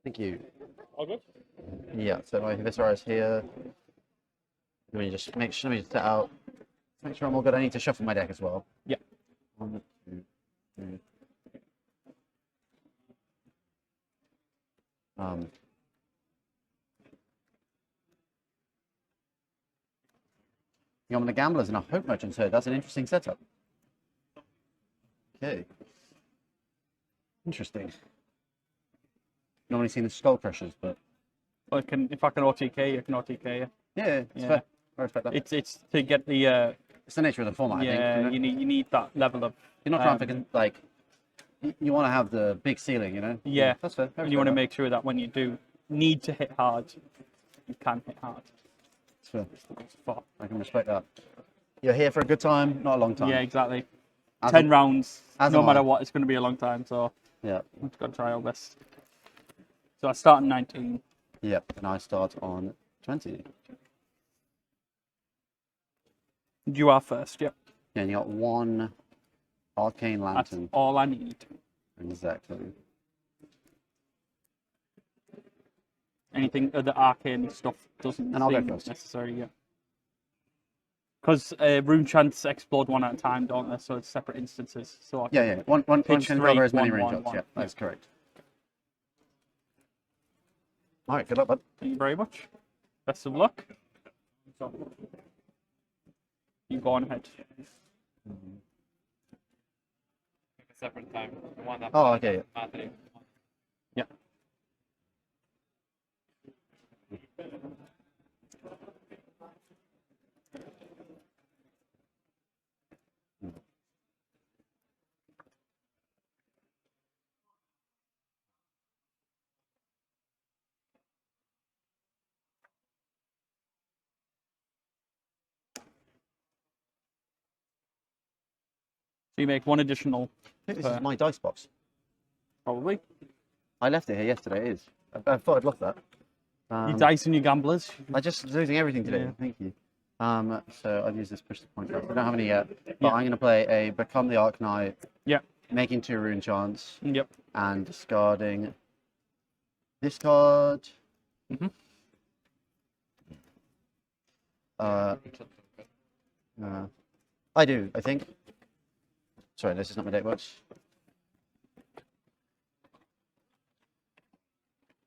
Thank you. All good? Yeah, so my Viserai is here. Let me just make sure, let me just set out. Make sure I'm all good. I need to shuffle my deck as well. Yeah. 1, 2, 3. I'm the Gamblers and a Hope Merchant, so that's an interesting setup. Okay. Interesting. Normally seen the Skull Crushers, but Well, if I can OTK, you can OTK. yeah, it's fair. I respect that. It's to get the It's the nature of the format, I think. yeah. You know? You need that level of. You're not trying to like. You want to have the big ceiling, you know. Yeah, that's fair. And you want to make sure that when you do need to hit hard, you can hit hard. It's fair. But, I can respect that. You're here for a good time, not a long time. yeah, exactly. As 10 a- rounds, as no am matter I. what, it's going to be a long time. So Yeah. I've got to try our best. So I start in 19. Yep. And I start on 20. You are first. Yep. Yeah, and you got 1 Arcane That's Lantern. all I need. Exactly. Anything other arcane stuff doesn't And I'll go seem first. necessary. Yeah. Because rune chants explode one at a time, don't they? So it's separate instances. So I can Yeah. One pitch can three, cover as many one, range one, shots. one. Yeah, that's correct. All right, good luck, bud. Thank you very much. Best of luck. You go on ahead. A separate time. The one that Oh, okay. Anthony. Yeah. So you make one additional, I think this is my dice box. probably. I left it here yesterday. It is. I thought I'd lost that. You dice and you gamblers. I just losing everything today. Yeah. Thank you. So I'll use this push the point. I don't have any yet, but Yeah. I'm going to play a Become the Arc Knight, Yep. making 2 rune chants, Yep. and discarding this card. Mhm. I do, I think. Sorry, this is not my deck box.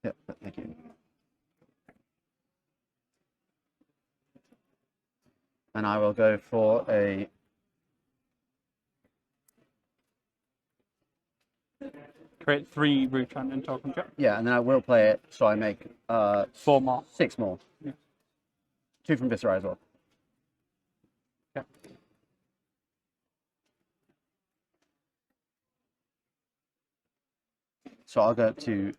Yep, thank you. And I will go for a Create 3 root chant and token chant. yeah, and then I will play it so I make 4 more. 6 more. Yeah. 2 from Viserai as well. Okay. So I'll go up to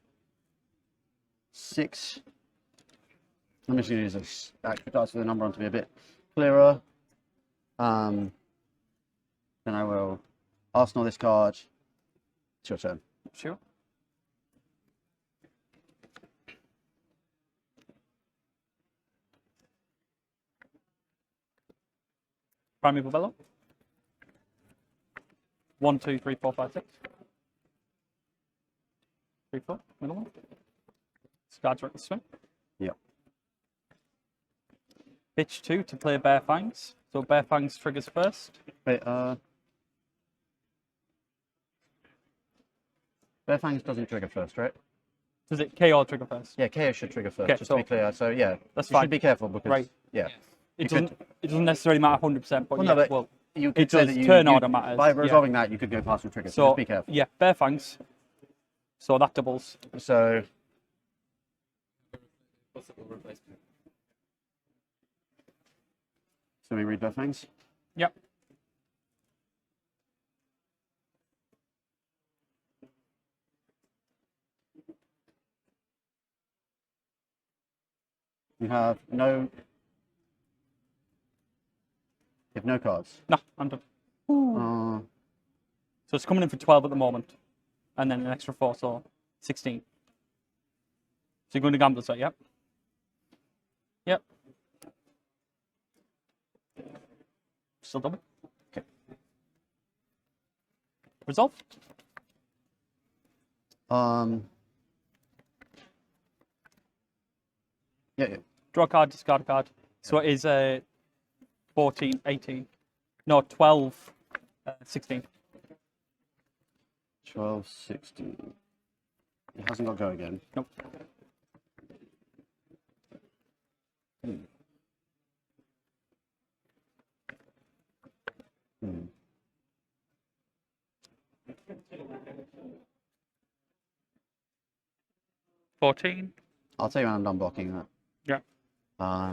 6. I'm just going to use this extra dice for the number on to be a bit clearer. Then I will arsenal this card. It's your turn. Sure. Primeval Bellow. 1, 2, 3, 4, 5, 6. 3, 4. Middle one. Discards right to swing. Yep. Pitch 2 to play Bare Fangs. So Bare Fangs triggers first. Wait, Bare Fangs doesn't trigger first, right? Does it KO trigger first? Yeah, Kayo should trigger first, Okay, just to be clear. So yeah, that's you fine. should be careful because Right. yeah. It You doesn't necessarily matter 100%, but Well, yeah, no, but well, you could it say does. that you, Turn you- order matters. By yeah. resolving that, you could go past your trigger. So So just be careful. yeah, Bare Fangs. So that doubles. So Possible replacement. we read Bare Fangs. Yep. You have no. You have no cards. No, I'm done. Uh, So it's coming in for 12 at the moment, and then an extra 4, so 16. So you're going to gamble, so yep. Yep. Still double. Okay. Resolve. Yeah. Draw a card, discard a card. So it is 14, 18. No, 12, 16. 12, 16. It hasn't got go again. Nope. Hmm. 14. I'll tell you when I'm done blocking that. Yeah.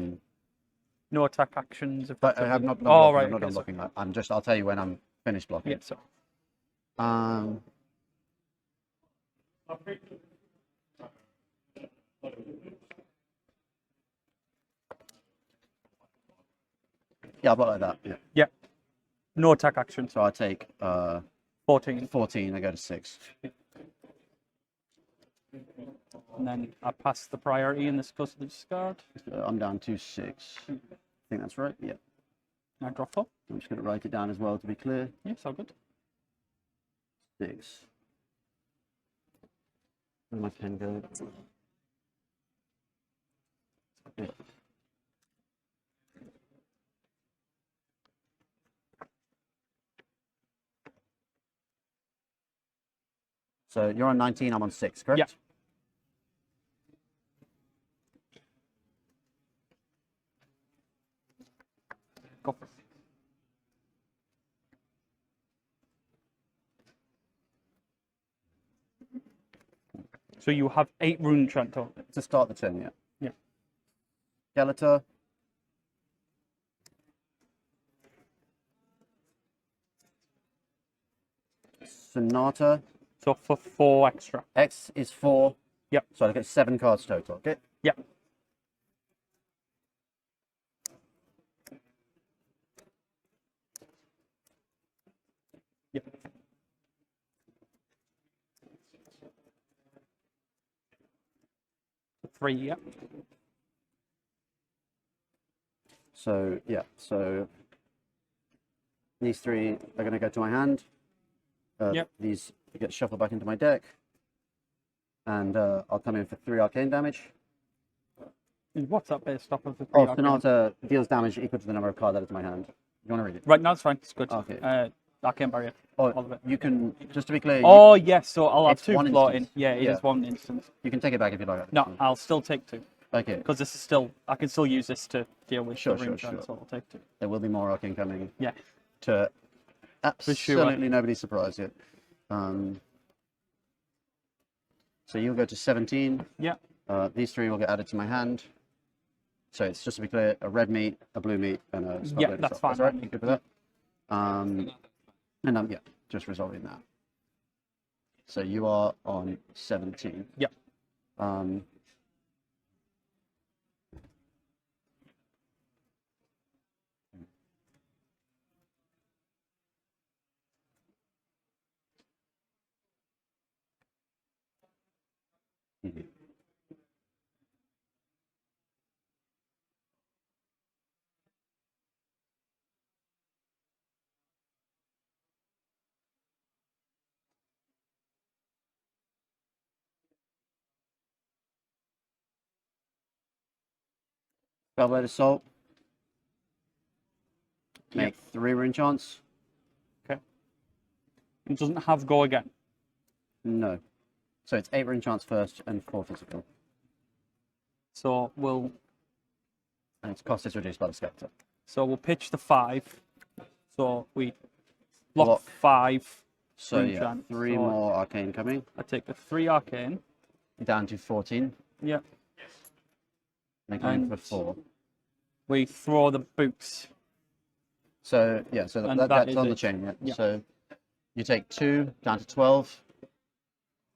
No attack actions. But I have not done Oh, blocking. right. I'm not Okay, done so, blocking that. I'll tell you when I'm finished blocking. yeah, so. Um, yeah, I'll block like that. Yeah. Yeah. No attack actions. So I take 14. 14. I go to 6. And then I pass the priority and this goes to the discard. So I'm down to 6. I think that's right. Yeah. I draw 4. I'm just going to write it down as well to be clear. Yeah, it's all good. 6. Where'd my pen go? Yeah. So you're on 19, I'm on 6, correct? Yeah. Go for it. So you have 8 rune Trento. To start the turn, yeah. Yeah. Skeletor. Sonata. So for 4 extra. X is 4. Yep. So I get 7 cards total, okay? Yeah. Yep. Three, yeah. So, yeah, so these 3 are going to go to my hand. Yep. These get shuffled back into my deck. And I'll come in for 3 arcane damage. And what's that based off of the Oh, three Sonata deals damage equal to the number of cards added to my hand. You want to read it? Right, no, it's fine. It's good. Okay. Arcane barrier. Oh, All of it. you can, just to be clear, Oh, yes. So I'll have it's 2 one floating. instance. Yeah, it is Yeah. 1 instance. you can take it back if you like. No, I'll still take 2. Okay, Because this is still, I can still use this to deal with Sure, the ring sure, trend, sure. so I'll take 2. there will be more arcane coming Yeah. to sure. absolutely nobody's surprise yet. So you'll go to 17. Yeah. These 3 will get added to my hand. So it's just to be clear, a red meat, a blue meat, and a spell Yeah, blade that's itself. fine. Right? You good with that? And yeah, just resolving that. So you are on 17. Yeah. Mhm. Spellblade Assault. Make 3 rune chance. Okay. It doesn't have go again. No. So it's 8 rune chance first and 4 physical. So we'll And its cost is reduced by the scepter. pitch the 5. So we block Block. 5. So Rune yeah, chance. 3 So more arcane coming. I take the 3 arcane. Down to 14. Yeah. Making room And- for 4. We throw the boots. So yeah, so And that that's is on the it. chain, yeah. Yeah. So you take 2 down to 12.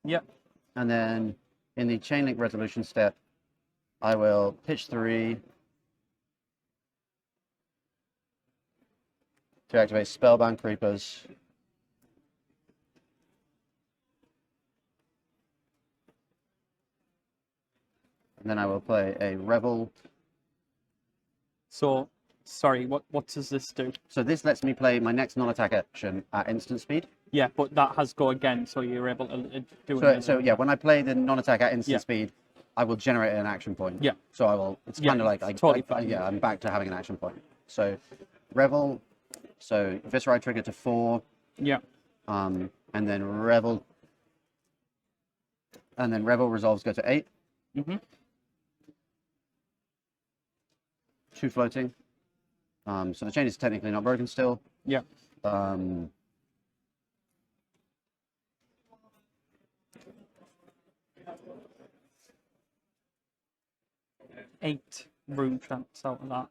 Yeah. And then in the chain link resolution step, I will pitch 3 to activate Spellbound Creepers. And then I will play a Revel. So, sorry, what does this do? So this lets me play my next non-attack action at instant speed. Yeah, but that has go again, so you're able to do So it. yeah, when I play the non-attack at instant Yeah. speed, I will generate an action point. Yeah. So I will. It's Yeah, kind of like totally fine. yeah, I'm back to having an action point. So Revel. So Viserai trigger to 4. Yeah. And then Revel. And then Revel resolves go to 8. Mm-hmm. 2 floating. So the chain is technically not broken still. Yeah. 8 rune chants out of that.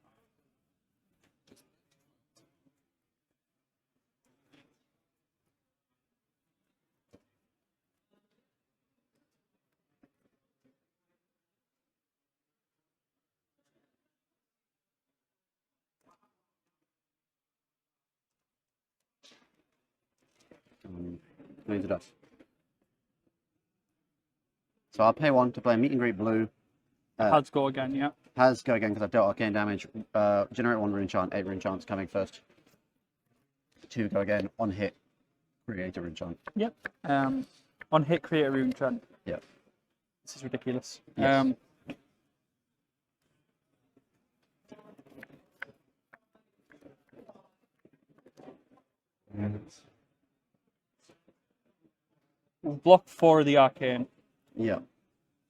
Into dust. So I'll pay 1 to play Meet and Greet blue. Has go again, yeah. Has go again because I've dealt arcane damage. Generate 1 rune chant, 8 rune chants coming first. 2 go again. On hit, create a rune chant. Yep. On hit, create a rune chant. Yep. This is ridiculous. Yes. We'll block 4 of the arcane. Yeah.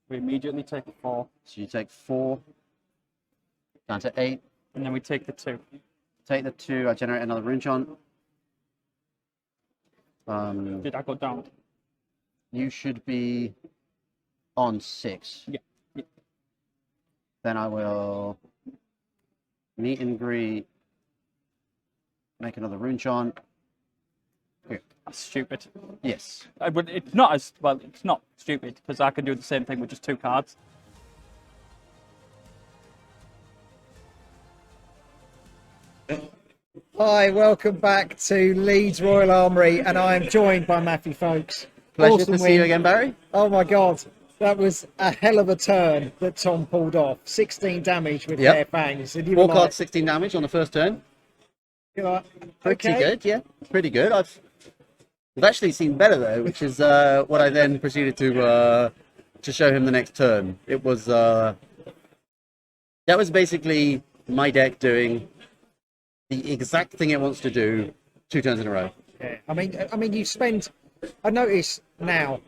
We immediately take the 4. So you take 4 down to 8. And then we take the 2. Take the 2. I generate another rune chant. Did I go down? You should be on 6. Yeah. Yeah. Then I will Meet and Greet. Make another rune chant. That's stupid. Yes. But it's not as well. It's not stupid because I can do the same thing with just 2 cards. Hi, welcome back to Leeds Royal Armoury, and I am joined by Matthew Foulkes. Pleasure Awesome to see you win. again, Barry. Oh my God, that was a hell of a turn that Tom pulled off. 16 damage with Yep. their fangs. And you 4 were cards, like, 16 damage on the first turn. you're like, Pretty okay. good, yeah. Pretty good. I've actually seen better though, which is what I then proceeded to show him the next turn. It was that was basically my deck doing the exact thing it wants to do 2 turns in a row. Yeah. I mean, you spend. I notice now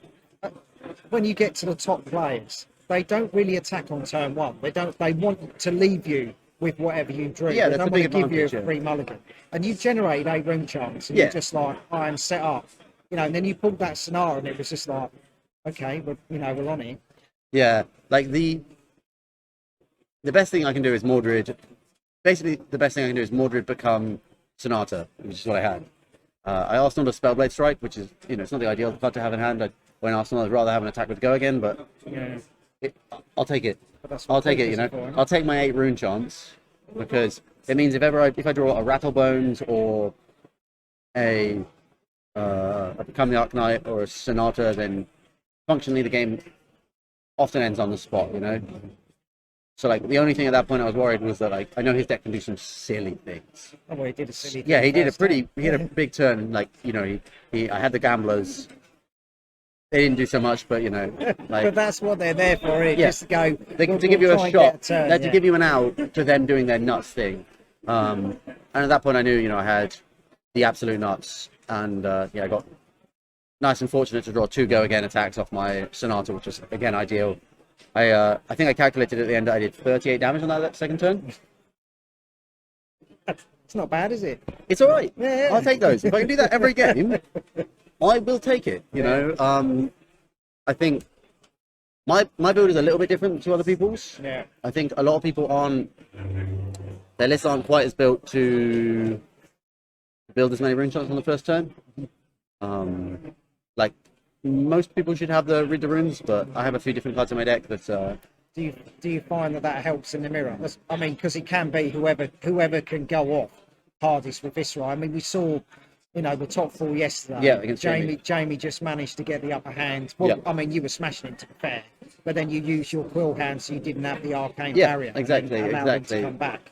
when you get to the top players, they don't really attack on turn 1. They don't. They want to leave you with whatever you drew. Yeah, they that's don't the want big to give you a advantage, yeah. free mulligan. And you generate 8 rune chants, and Yeah. you're just like, I am set up. You know, and then you pulled that scenario, and it was just like, okay, we're on it. Yeah, like the best thing I can do is Mordred. Basically, the best thing I can do is Mordred become Sonata, which is what I had. I asked on a Spellblade Strike, which is, it's not the ideal card to have in hand. When Arsenal, I'd rather have an attack with go again, but Yeah. I'll take it. But that's I'll what take it, Foulkes is for, isn't I'll take my 8 rune chants because it means if I draw a Rattlebones or a Become the Arc Knight or a Sonata, then functionally the game often ends on the spot, So like the only thing at that point I was worried was that I know his deck can do some silly things. Oh, well, he did a silly Yeah, thing he did first time. he had a big turn. I had the gamblers. They didn't do so much, but But that's what they're there for, Yeah. just to go. to give you try a and shot, get a turn, to yeah. give you an out to them doing their nuts thing. And at that point, I knew, I had the absolute nuts, and I got nice and fortunate to draw 2 go again attacks off my Sonata, which was again ideal. I think I calculated at the end that I did 38 damage on that second turn. It's not bad, is it? It's all right. Yeah. I'll take those. If I can do that every game, I will take it. I think my build is a little bit different to other people's. Yeah. I think a lot of people their lists aren't quite as built to build as many rune shots on the first turn. Like most people should have read the runes, but I have a few different cards in my deck that. Do you find that helps in the mirror? Because it can be whoever can go off hardest with Viserai. I mean, we saw, the top 4 yesterday. Yeah, against Jamie. Jamie just managed to get the upper hand. Well, Yeah. I mean, you were smashing it, to be fair, but then you used your quill hand, so you didn't have the arcane Yeah, barrier. exactly, and allowed them exactly. to come back.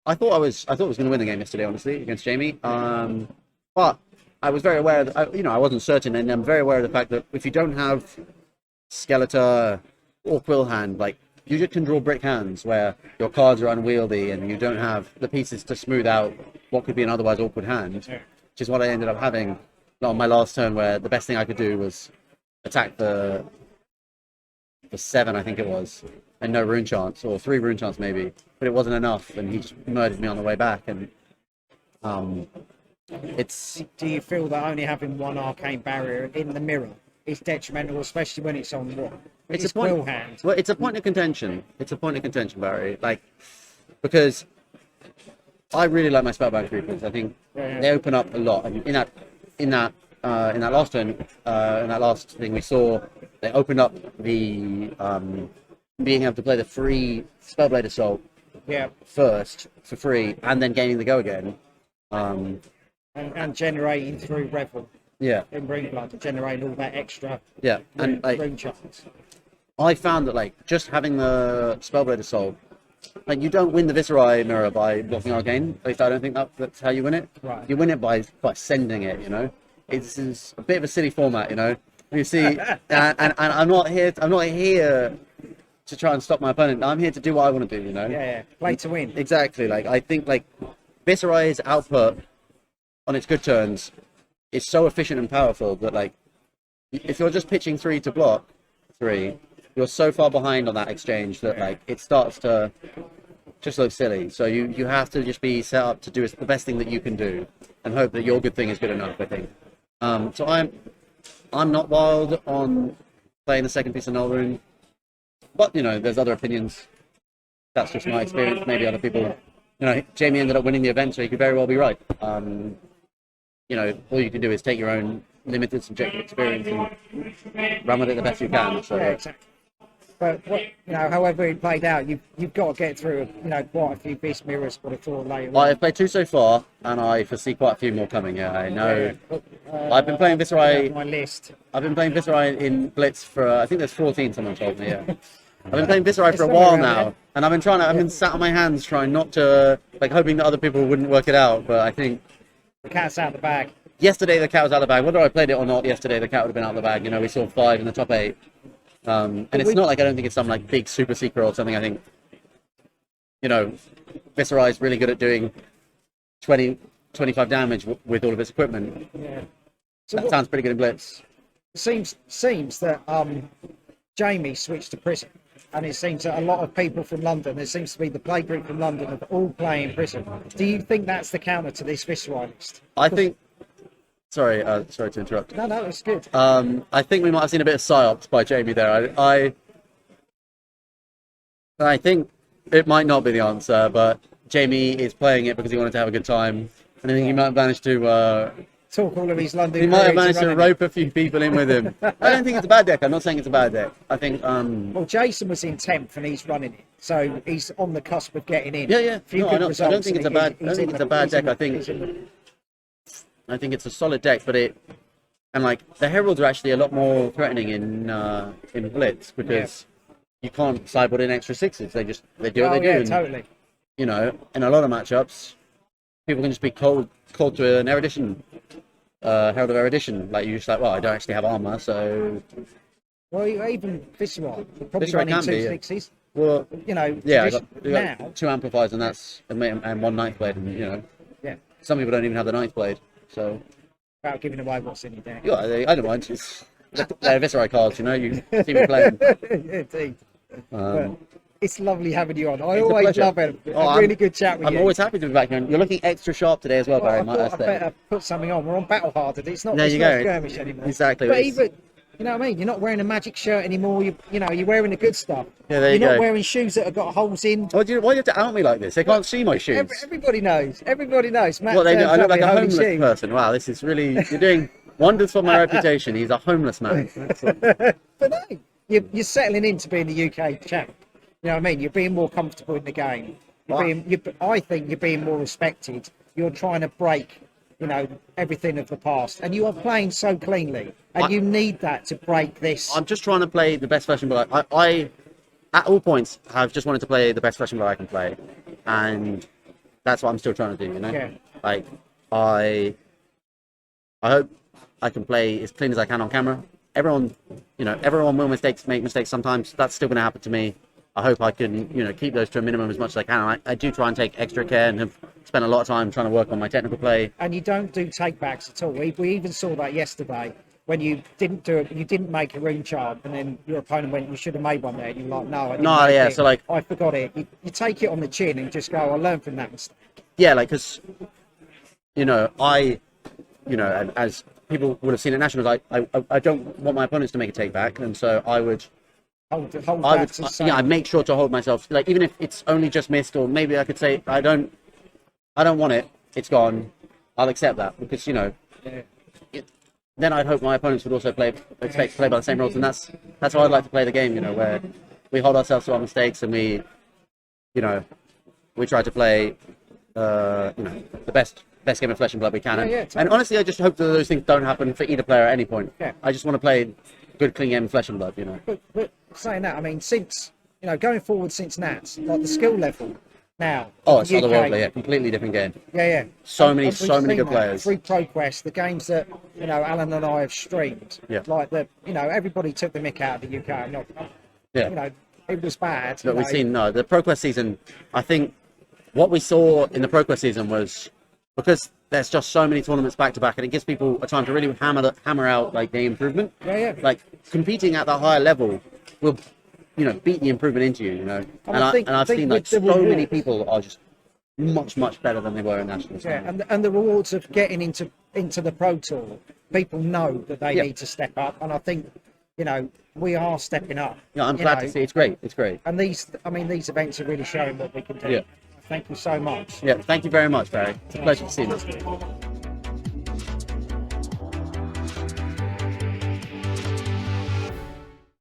I thought I was going to win the game yesterday, honestly, against Jamie. But I was very aware that I wasn't certain, and I'm very aware of the fact that if you don't have Skeletor or Quill Hand, like you just can draw brick hands where your cards are unwieldy and you don't have the pieces to smooth out what could be an otherwise awkward hand, which is what I ended up having on my last turn, where the best thing I could do was attack the 7, I think it was, and no rune chance, or 3 rune chance maybe, but it wasn't enough, and he just murdered me on the way back. And it's. Do you feel that only having one arcane barrier in the mirror is detrimental, especially when it's on what? It's a Quill point. Hand. Well, it's a point of contention. It's a point of contention, Barry. Like, because I really like my Spellbound Creepers. I think they open up a lot. And in that last turn, in that last thing we saw, they opened up the being able to play the free Spellblade Assault first for free, and then gaining the go again. And generating through Revel. Yeah. In Ringblood, generating all that extra. Yeah, and like, rune chance. I found that like just having the Spellblade Assault, like you don't win the Viserai mirror by blocking Arcane. At least I don't think that's how you win it. Right. You win it by sending it. You know, it's a bit of a silly format. You know, you see, and I'm not here to try and stop my opponent. I'm here to do what I want to do. You know. Yeah. Play to win. Exactly. Like I think like Viserai's output on its good turns is so efficient and powerful that like if you're just pitching 3 to block 3, you're so far behind on that exchange that like it starts to just look silly. So you have to just be set up to do the best thing that you can do and hope that your good thing is good enough, I think. So I'm not wild on playing the second piece of Null Rune, but you know there's other opinions. That's just my experience. Maybe other people, you know, Jamie ended up winning the event, so he could very well be right. You know, all you can do is take your own limited subjective experience and run with it the best you can. So. Yeah, exactly. But however it played out, you've got to get through, quite a few beast mirrors for the tour later. I've played 2 so far, and I foresee quite a few more coming. Yeah, I know. I've been playing Viserai. My list. I've been playing Viserai in Blitz for I think there's 14. Someone told me. Yeah. I've been playing Viserai for a while now, and I've been sat on my hands trying not to, hoping that other people wouldn't work it out. But I think the cat's out of the bag. Yesterday the cat was out of the bag. Whether I played it or not yesterday, the cat would have been out of the bag. You know, we saw 5 in the top 8. And it's not like I don't think it's some big super secret or something. I think, Viserai is really good at doing 20, 25 damage with all of its equipment. Yeah. So that sounds pretty good in Blitz. Seems that Jamie switched to Prism, and it seems that a lot of people from London, there seems to be the play group from London, are all playing Prism. Do you think that's the counter to this Viserai list? I think. Sorry to interrupt. No, it's good. I think we might have seen a bit of psyops by Jamie there. I think it might not be the answer, but Jamie is playing it because he wanted to have a good time, and I think he might have managed to talk all of his London. He might have managed to rope a few people in with him. I don't think it's a bad deck. I'm not saying it's a bad deck. I think. Well, Jason was in 10th and he's running it, so he's on the cusp of getting in. Yeah. No, I don't think it's a bad. I don't think it's a bad deck. I think it's a solid deck, but the Heralds are actually a lot more threatening in Blitz because you can't sideboard in extra 6s. They do what they do. Yeah, totally. In a lot of matchups, people can just be cold to an Erudition, Herald of Erudition. You're just I don't actually have armor, so. Well, even Viserai, probably Viserai running can 2 be, 6s. Well, yeah, I now got 2 amplifiers and 1 ninth blade, and yeah. Some people don't even have the ninth blade. So, without giving away what's in your deck. Yeah, I don't mind. They're Viserai cards, you see me playing. Indeed. It's lovely having you on. I It's always love it. A really good chat with you. I'm always happy to be back here. You're looking extra sharp today as well, Barry. I thought I better put something on. We're on Battle Hardened. It's not skirmish anymore. Exactly. But even, you know what I mean? You're not wearing a magic shirt anymore. You're wearing the good stuff. Yeah, there you go. You're not wearing shoes that have got holes in. Why do you have to out me like this? They can't see my shoes. Everybody knows. Matt, What, I look like a homeless person. Wow, this is really... You're doing wonders for my reputation. He's a homeless man. But no, you're settling into being the UK champ. You know what I mean? You're being more comfortable in the game. I think you're being more respected. You're trying to break, everything of the past. And you are playing so cleanly. And you need that to break this. I'm just trying to play the best version, but I at all points, have just wanted to play the best version that I can play. And that's what I'm still trying to do, Yeah. I hope I can play as clean as I can on camera. Everyone, everyone will make mistakes sometimes. That's still going to happen to me. I hope I can, keep those to a minimum as much as I can. I do try and take extra care and have spent a lot of time trying to work on my technical play. And you don't do takebacks at all. We even saw that yesterday when you didn't make a rune charm, and then your opponent went, "You should have made one there." And you're like, "No, I didn't make it. So like I forgot it." You take it on the chin and just go, "I learned from that mistake." Yeah, like because, and as people would have seen at nationals, I don't want my opponents to make a take back, and so I would. I make sure to hold myself, like even if it's only just missed, or maybe I could say I don't want it, it's gone. I'll accept that because then I'd hope my opponents would also expect to play by the same rules, and that's how I'd like to play the game. Where we hold ourselves to our mistakes and we try to play the best game of Flesh and Blood we can. Totally. And honestly, I just hope that those things don't happen for either player at any point. Yeah. I just want to play good, clean game of Flesh and Blood. But saying that, I mean, since going forward since Nats, like the skill level now. It's UK, otherworldly, yeah, completely different game. Yeah. So many we've good seen that players. through ProQuest, the games that Alan and I have streamed. Yeah. Like everybody took the mick out of the UK. Not, it was bad. Look, we've seen the ProQuest season. I think what we saw in the ProQuest season was because there's just so many tournaments back to back, and it gives people a time to really hammer out like the improvement. Yeah. Like competing at that higher level will, beat the improvement into you. And I've seen like so many people are just much better than they were in nationals. Yeah, and the rewards of getting into the Pro Tour, people know that they need to step up, and I think we are stepping up. Yeah, I'm glad to see. It's great. And these events are really showing what we can do. Yeah. Thank you so much. Yeah, thank you very much, Barry. It's a pleasure to see you.